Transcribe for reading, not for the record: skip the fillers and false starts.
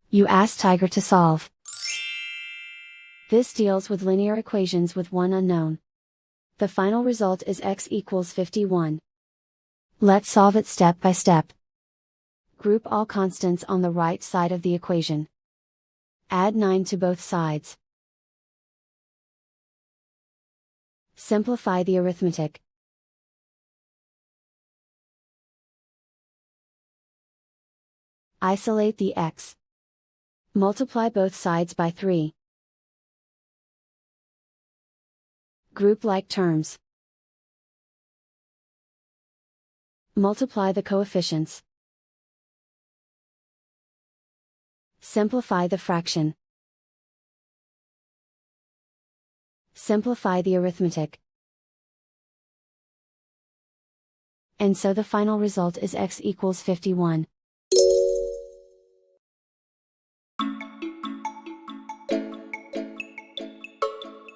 You ask Tiger to solve. This deals with linear equations with one unknown. The final result is x equals 51. Let's solve it step by step. Group all constants on the right side of the equation. Add 9 to both sides. Simplify the arithmetic. Isolate the x. Multiply both sides by 3. Group like terms. Multiply the coefficients. Simplify the fraction. Simplify the arithmetic. And so the final result is x equals 51.